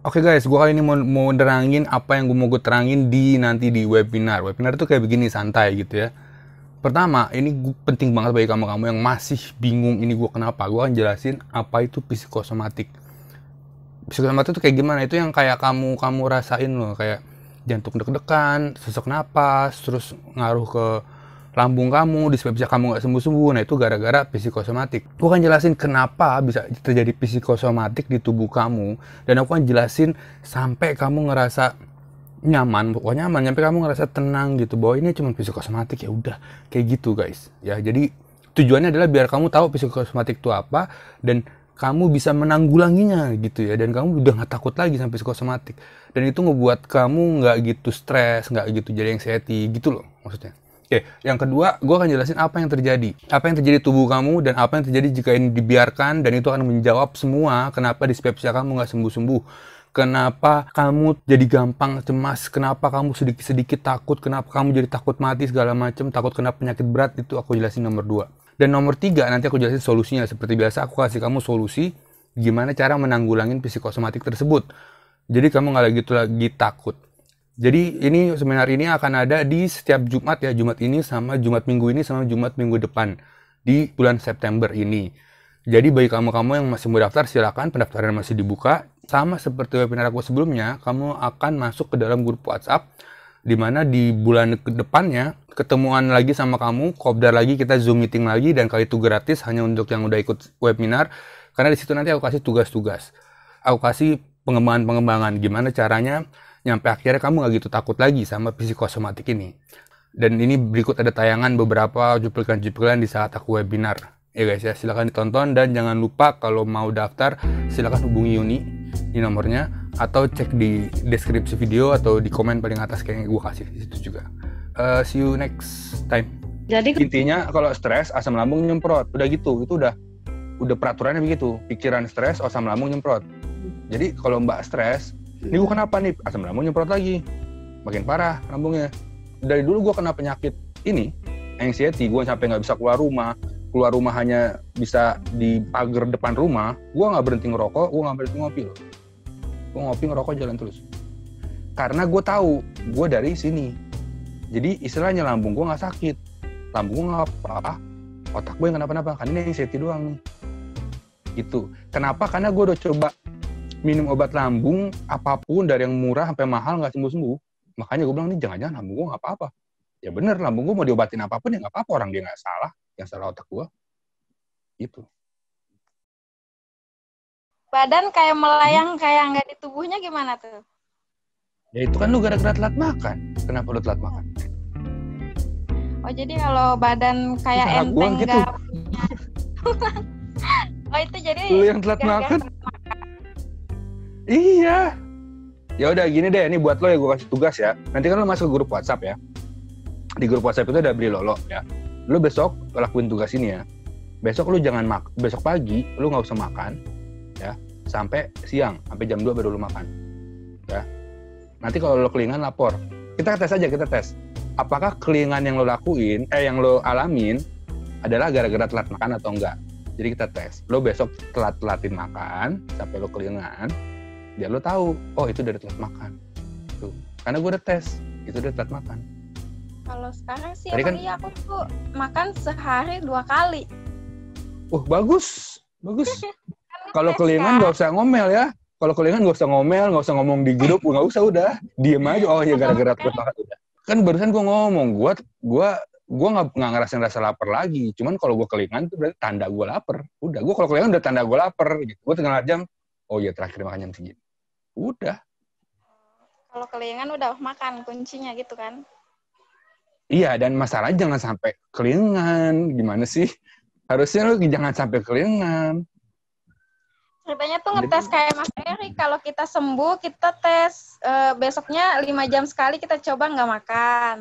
Oke guys, gue kali ini mau nerangin apa yang gue terangin nanti di webinar. Webinar itu kayak begini, santai gitu ya. Pertama, ini penting banget bagi kamu-kamu yang masih bingung ini gue kenapa. Gue akan jelasin apa itu psikosomatik. Psikosomatik itu kayak gimana? Itu yang kayak kamu rasain loh, kayak jantung deg-degan, sesak napas, terus ngaruh ke lambung kamu, disebabkan kamu nggak sembuh-sembuh. Nah itu gara-gara psikosomatik. Aku akan jelasin kenapa bisa terjadi psikosomatik di tubuh kamu, dan aku akan jelasin sampai kamu ngerasa nyaman, pokoknya nyaman, sampai kamu ngerasa tenang gitu, bahwa ini cuma psikosomatik, ya udah kayak gitu guys. Ya jadi tujuannya adalah biar kamu tahu psikosomatik itu apa dan kamu bisa menanggulanginya gitu ya, dan kamu udah nggak takut lagi sama psikosomatik, dan itu ngebuat kamu nggak gitu stres, nggak gitu jadi anxiety gitu loh maksudnya. Oke, yang kedua, gue akan jelasin apa yang terjadi. Apa yang terjadi di tubuh kamu, dan apa yang terjadi jika ini dibiarkan, dan itu akan menjawab semua kenapa dispepsia kamu nggak sembuh-sembuh. Kenapa kamu jadi gampang cemas, kenapa kamu sedikit-sedikit takut, kenapa kamu jadi takut mati segala macam, takut kena penyakit berat, itu aku jelasin nomor 2. Dan nomor 3, nanti aku jelasin solusinya. Seperti biasa, aku kasih kamu solusi gimana cara menanggulangin psikosomatik tersebut. Jadi kamu nggak lagi takut. Jadi ini seminar ini akan ada di setiap Jumat ya, Jumat ini sama Jumat minggu ini sama Jumat minggu depan di bulan September ini. Jadi bagi kamu-kamu yang masih mau daftar, silakan, pendaftaran masih dibuka. Sama seperti webinar aku sebelumnya, kamu akan masuk ke dalam grup WhatsApp, di mana di bulan depannya ketemuan lagi sama kamu, kopdar lagi, kita Zoom meeting lagi, dan kali itu gratis hanya untuk yang udah ikut webinar. Karena di situ nanti aku kasih tugas-tugas, aku kasih pengembangan-pengembangan gimana caranya nyampe akhirnya kamu gak gitu takut lagi sama psikosomatik ini. Dan ini berikut ada tayangan beberapa cuplikan-cuplikan di saat aku webinar. Ya guys ya, silahkan ditonton, dan jangan lupa kalau mau daftar silahkan hubungi Yuni di nomornya, atau cek di deskripsi video atau di komen paling atas kayaknya gue kasih di situ juga. See you next time. Jadi intinya kalau stres asam lambung nyemprot, udah gitu, itu udah peraturannya begitu. Pikiran stres, asam lambung nyemprot. Jadi kalau Mbak stres, ini gue kenapa nih? Asam lambung nyemprot lagi. Makin parah lambungnya. Dari dulu gue kena penyakit ini, anxiety, gue sampai nggak bisa keluar rumah. Keluar rumah hanya bisa di pagar depan rumah. Gue nggak berhenti ngerokok, gue nggak berhenti ngopi loh. Gue ngopi, ngerokok, jalan terus. Karena gue tahu, gue dari sini. Jadi istilahnya lambung gue nggak sakit. Lambung gue nggak apa-apa. Otak gue yang kenapa-napa. Kan ini anxiety doang nih. Gitu. Kenapa? Karena gue udah coba minum obat lambung apapun, dari yang murah sampai mahal, nggak sembuh-sembuh. Makanya gue bilang, nih jangan-jangan lambung gue nggak apa-apa. Ya bener, lambung gue mau diobatin apapun ya nggak apa-apa, orang dia nggak salah, yang salah otak gue. Itu. Badan kayak melayang, kayak nggak di tubuhnya gimana tuh? Ya itu kan lu gara-gara telat makan. Kenapa lu telat makan? Oh jadi kalau badan kayak enteng gitu. nggak punya. Oh itu jadi lu yang telat makan. Iya. Ya udah gini deh, ini buat lo ya, gue kasih tugas ya. Nanti kan lo masuk ke grup WhatsApp ya. Di grup WhatsApp itu ada Beli Lolo ya. Lo besok lakuin tugas ini ya. Besok lo jangan besok pagi lo nggak usah makan ya, sampai siang, sampai jam 2 baru lo makan. Ya. Nanti kalau lo kelingan lapor. Kita tes aja, kita tes. Apakah kelingan yang lo lakuin, yang lo alamin adalah gara-gara telat makan atau enggak? Jadi kita tes. Lo besok telatin makan sampai lo kelingan, biar lo tahu, oh itu dari telat makan. Tuh. Karena gue udah tes, itu dari telat makan. Kalau sekarang sih aku tuh makan sehari 2 kali. Bagus. Kalau kelingan nggak usah ngomel ya. Kalau kelingan nggak usah ngomel, nggak usah ngomong di grup, nggak usah, udah diem aja. Oh ya gara-gara telat makan udah. Kan barusan gue ngomong, gue nggak ngerasain rasa lapar lagi. Cuman kalau gue kelingan itu berarti tanda gue lapar. Udah, gue kalau kelingan udah tanda gue lapar. Gitu. Gue tinggal jam. Oh iya, terakhir makan jam segini. Udah. Kalau kelingan udah makan kuncinya gitu kan? Iya, dan masalahnya jangan sampai kelingan. Gimana sih? Harusnya lu jangan sampai kelingan. Ceritanya tuh ngetes kayak Mas Eri, kalau kita sembuh, kita tes besoknya 5 jam sekali kita coba nggak makan.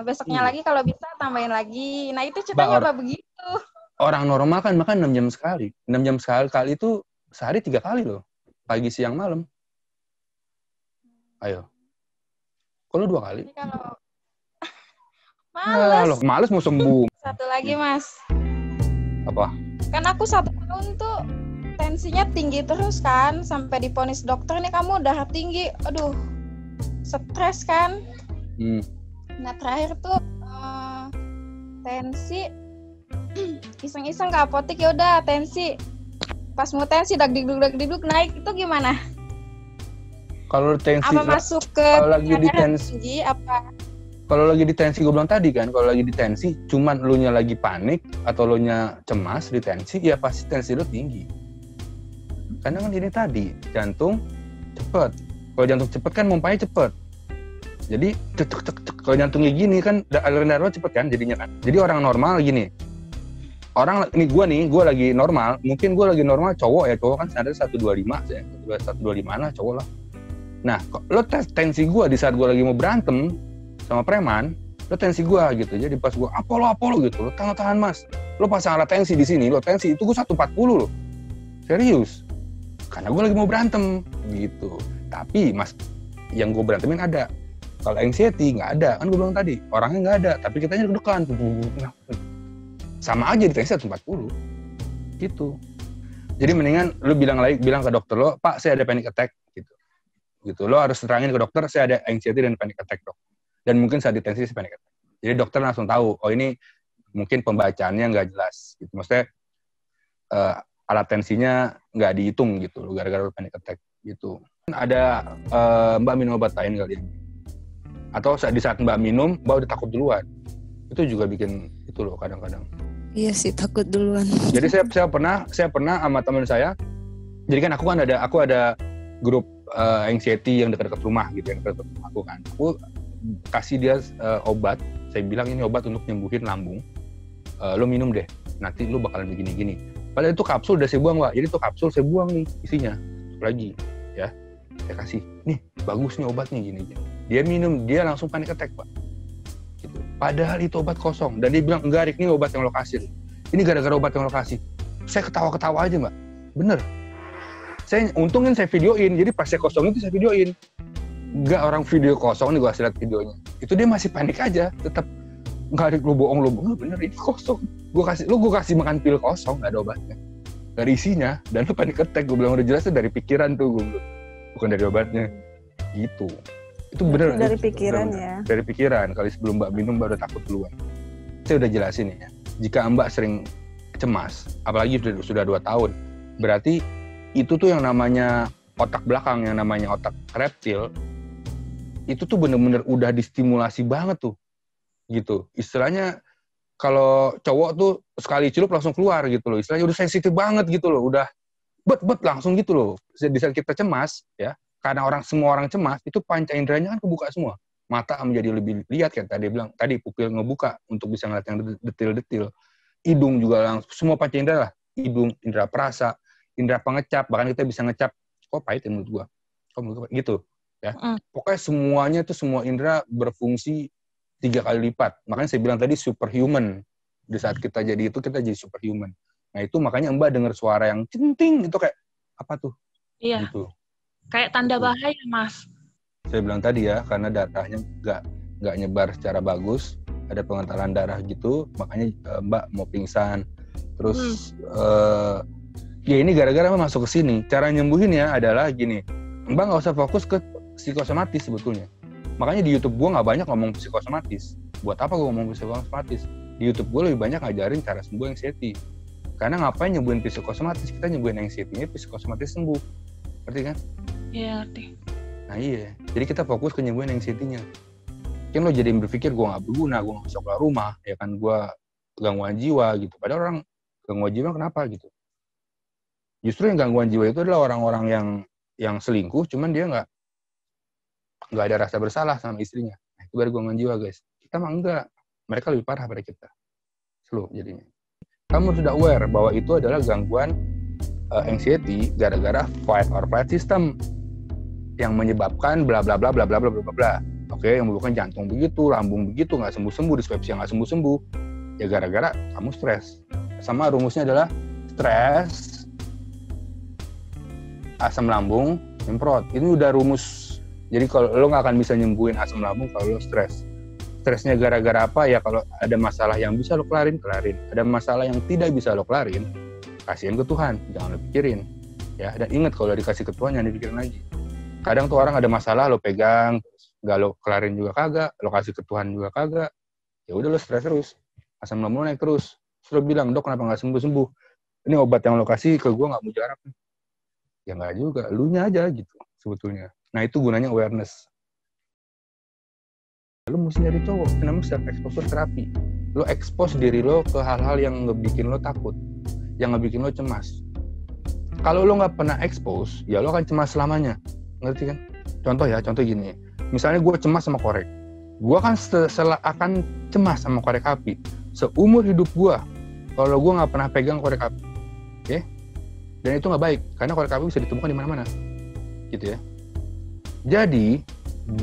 Besoknya lagi kalau bisa tambahin lagi. Nah itu ceritanya begitu. Orang normal kan makan 6 jam sekali. 6 jam sekali itu sehari 3 kali loh. Pagi, siang, malam. Ayo. Kalau 2 kali? Kalau males. Males mau sembuh. Satu lagi Mas. Apa? Kan aku 1 tahun tuh tensinya tinggi terus kan, sampai diponis dokter nih kamu darah tinggi. Aduh, stres kan. Nah terakhir tuh tensi iseng-iseng ke apotek, ya udah tensi. Pas mau tensi dagdikduk naik, itu gimana? Kalau tensi apa masuk ke kalau lagi di tensi tinggi apa? Kalau lagi di tensi gue bilang tadi kan, kalau lagi di tensi cuman lu nya lagi panik atau lu nya cemas di tensi, ya pasti tensi lu tinggi. Karena kan ini tadi jantung cepet. Kalau jantung cepet kan mompanya cepet. Jadi kalau jantungnya gini kan aliran darah cepet kan jadinya kan. Jadi orang normal gini. Orang ini gue lagi normal, mungkin gue lagi normal cowok kan ada 125 ya, 125 lah cowok lah. Nah, lo tes tensi gue di saat gue lagi mau berantem sama preman, lo tensi gue gitu. Jadi pas gue Apollo gitu, lo tahan mas, lo pasang alat tensi di sini, lo tensi itu gue 140 lo, serius, karena gue lagi mau berantem gitu. Tapi mas, yang gue berantemin ada. Kalau anxiety nggak ada, kan gue bilang tadi orangnya nggak ada, tapi kitanya deg-degan, sama aja di tensi 140 gitu. Jadi mendingan lo bilang ke dokter lo, Pak saya ada panic attack gitu. Lo harus terangin ke dokter saya ada anxiety dan panic attack dok. Dan mungkin saat di tensi panic attack. Jadi dokter langsung tahu, oh ini mungkin pembacaannya nggak jelas gitu. Maksudnya alat tensinya nggak dihitung gitu gara-gara panic attack gitu. Ada Mbak minum obat lain kali ya. Atau di saat Mbak minum, Mbak udah takut duluan. Itu juga bikin itu loh kadang-kadang. Iya sih, takut duluan. Jadi saya pernah sama teman saya. Jadi kan aku ada grup anxiety yang dekat-dekat rumah gitu, yang dekat aku kan. Aku kasih dia obat. Saya bilang ini obat untuk nyembuhin lambung. Lo minum deh. Nanti lo bakalan begini-gini. Padahal itu kapsul udah saya buang, Pak. Jadi itu kapsul saya buang nih isinya. Lagi ya. Saya kasih. Nih, bagus nih obatnya gini. Dia minum, dia langsung panic attack, Pak. Gitu. Padahal itu obat kosong. Dan dia bilang, enggak Rik, ini obat yang lo kasih. Ini gara-gara obat yang lo kasih. Saya ketawa-ketawa aja, Mbak. Bener. Untungin saya videoin. Jadi pas saya kosong itu saya videoin. Enggak, orang video kosong nih gue lihat videonya. Itu dia masih panik aja. Tetap, enggak Rik, lo bohong. Bener, ini kosong. Gue kasih makan pil kosong, enggak ada obatnya. Dari isinya. Dan lo panic attack. Gue bilang udah jelas dari pikiran tuh. Bukan dari obatnya. Gitu. Itu bener. Dari pikiran bener. Ya. Dari pikiran. Kali sebelum Mbak minum, Mbak udah takut duluan. Saya udah jelasin ya. Jika Mbak sering cemas, apalagi sudah 2 tahun, berarti itu tuh yang namanya otak belakang, yang namanya otak reptil, itu tuh bener-bener udah distimulasi banget tuh. Gitu. Istilahnya kalau cowok tuh sekali celup langsung keluar gitu loh. Istilahnya udah sensitif banget gitu loh. Udah bet langsung gitu loh. Di saat kita cemas ya, karena semua orang cemas, itu panca inderanya kan kebuka semua. Mata menjadi lebih lihat kan tadi bilang, tadi pupil ngebuka untuk bisa ngeliat yang detil-detil. Hidung juga langsung, semua panca indera lah. Hidung, indera perasa, indera pengecap, bahkan kita bisa ngecap, kok pahit ya menurut gua. Gitu ya. Pokoknya semuanya tuh semua indera berfungsi 3 kali lipat. Makanya saya bilang tadi superhuman. Di saat kita jadi itu, kita jadi superhuman. Nah itu makanya Mbak dengar suara yang centing, itu kayak, apa tuh? Iya. Gitu. Kayak tanda bahaya, Mas. Saya bilang tadi ya, karena darahnya nggak nyebar secara bagus, ada pengentalan darah gitu, makanya Mbak mau pingsan. Terus ya ini gara-gara masuk ke sini. Cara nyembuhinnya adalah gini, Mbak nggak usah fokus ke psikosomatis sebetulnya. Makanya di YouTube gue nggak banyak ngomong psikosomatis. Buat apa gue ngomong psikosomatis? Di YouTube gue lebih banyak ngajarin cara sembuh anxiety. Karena ngapain nyembuhin psikosomatis? Kita nyembuhin anxiety-nya, psikosomatis sembuh. Ngerti kan? Iya, ngerti. Nah iya, jadi kita fokus ke nyembuhin anxiety-nya. Kan lo jadi berpikir gue gak berguna, gue gak bisa keluar rumah, ya kan gue gangguan jiwa gitu. Padahal orang gangguan jiwa kenapa gitu? Justru yang gangguan jiwa itu adalah orang-orang yang selingkuh, cuman dia gak ada rasa bersalah sama istrinya. Nah, itu baru gangguan jiwa guys. Kita mah enggak, mereka lebih parah pada kita. Slow jadinya. Kamu sudah aware bahwa itu adalah gangguan anxiety gara-gara fight or flight system yang menyebabkan bla bla bla bla bla bla bla bla. Oke, yang menyebabkan jantung begitu, lambung begitu, nggak sembuh-sembuh, dispepsia nggak sembuh-sembuh. Ya gara-gara kamu stres. Sama rumusnya adalah stres, asam lambung, nyemprot. Ini udah rumus. Jadi kalau lo nggak akan bisa nyembuhin asam lambung kalau lo stres. Stresnya gara-gara apa? Ya kalau ada masalah yang bisa lo kelarin. Ada masalah yang tidak bisa lo kelarin, kasihin ke Tuhan, jangan lo pikirin. Ya, dan ingat kalau dikasih ke Tuhan jangan dipikirin lagi. Kadang tuh orang ada masalah lo pegang, nggak lo kelarin juga kagak, lo kasih ke Tuhan juga kagak. Ya udah lo stres terus, asam lambung naik terus. Terus lo bilang, dok kenapa nggak sembuh-sembuh? Ini obat yang lo kasih ke gue nggak mujarab. Ya nggak juga, lu nya aja gitu sebetulnya. Nah itu gunanya awareness. Lo mesti nyari cowok, itu namanya self exposure terapi. Lo expose diri lo ke hal-hal yang ngebikin lo takut, yang ngebikin lo cemas. Kalau lo nggak pernah expose, ya lo akan cemas selamanya. Ngerti kan? Contoh gini. Misalnya gue cemas sama korek. Gue kan akan cemas sama korek api. Seumur hidup gue, kalau gue nggak pernah pegang korek api. Oke? Dan itu nggak baik, karena korek api bisa ditemukan di mana-mana. Gitu ya. Jadi,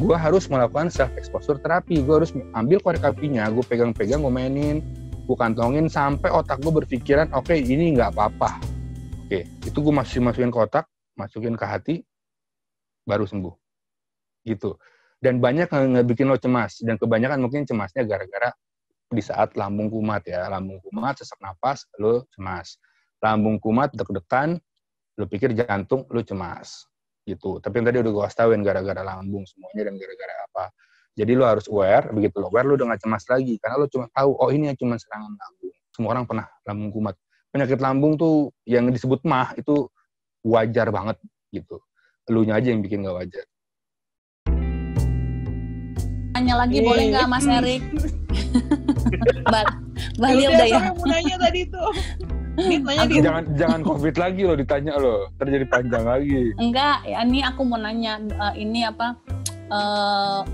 gue harus melakukan self-exposure terapi. Gue harus ambil korek apinya, gue pegang-pegang, gue mainin, gue kantongin, sampai otak gue berpikiran, oke, ini nggak apa-apa. Oke, itu gue masukin ke otak, masukin ke hati, baru sembuh. Gitu. Dan banyak yang ngebikin lo cemas, dan kebanyakan mungkin cemasnya gara-gara di saat lambung kumat ya. Lambung kumat, sesak napas, lo cemas. Lambung kumat, deg-degan, lo pikir jantung, lo cemas. Gitu. Tapi yang tadi udah gue kasih tauin gara-gara lambung semuanya dan gara-gara apa. Jadi lo harus aware, begitu lo aware lo udah gak cemas lagi. Karena lo cuma tahu, oh ini cuma serangan lambung. Semua orang pernah lambung kumat. Penyakit lambung tuh yang disebut mah itu wajar banget gitu. Elunya aja yang bikin gak wajar. Tanya lagi boleh nggak Mas Erik? Balik udah ya. Mau nanya tadi tuh. Jangan COVID lagi lo ditanya lo, terjadi panjang lagi. Enggak, ya, ini aku mau nanya ini apa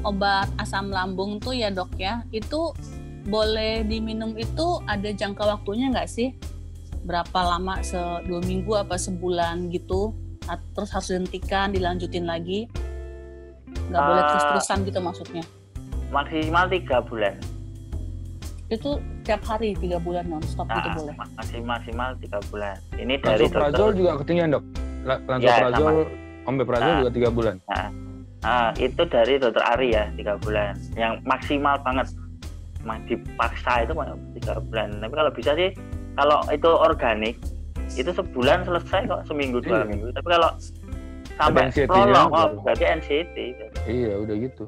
obat asam lambung tuh ya dok ya, itu boleh diminum itu ada jangka waktunya nggak sih? Berapa lama? 2 minggu apa sebulan gitu? Terus harus dihentikan, dilanjutin lagi? Nggak boleh terus-terusan gitu maksudnya? Maksimal 3 bulan. Itu tiap hari 3 bulan non-stop gitu boleh? Maksimal 3 bulan. Ini dari lansoprazol juga ketinggian dok. Lansoprazol, omeprazol juga 3 bulan. Itu dari dokter Ari ya 3 bulan. Yang maksimal banget. Dipaksa itu 3 bulan. Tapi kalau bisa sih, kalau itu organik, itu sebulan selesai kok, seminggu 2 minggu. Tapi kalau sampai prolong, berarti NCT. Iya udah gitu.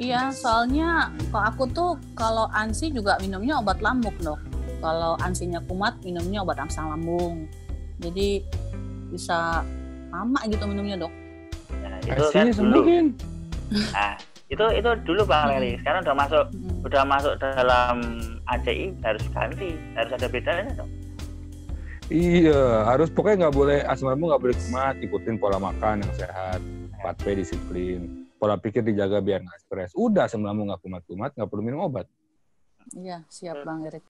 Iya, soalnya kalau aku tuh kalau ANSI juga minumnya obat lambung dok. Kalau ANSI-nya kumat minumnya obat asam lambung. Jadi bisa lama gitu minumnya dok. Nah, itu kan dulu. Nah, itu dulu Bang Leli. Sekarang udah masuk dalam ACI, harus ganti, harus ada bedanya dok. Iya, harus pokoknya nggak boleh asam lambung, nggak boleh kumat, ikutin pola makan yang sehat, 4P disiplin. Pola pikir dijaga biar nggak stres. Udah asam lambung nggak kumat-kumat, nggak perlu minum obat. Iya, siap Bang Erik.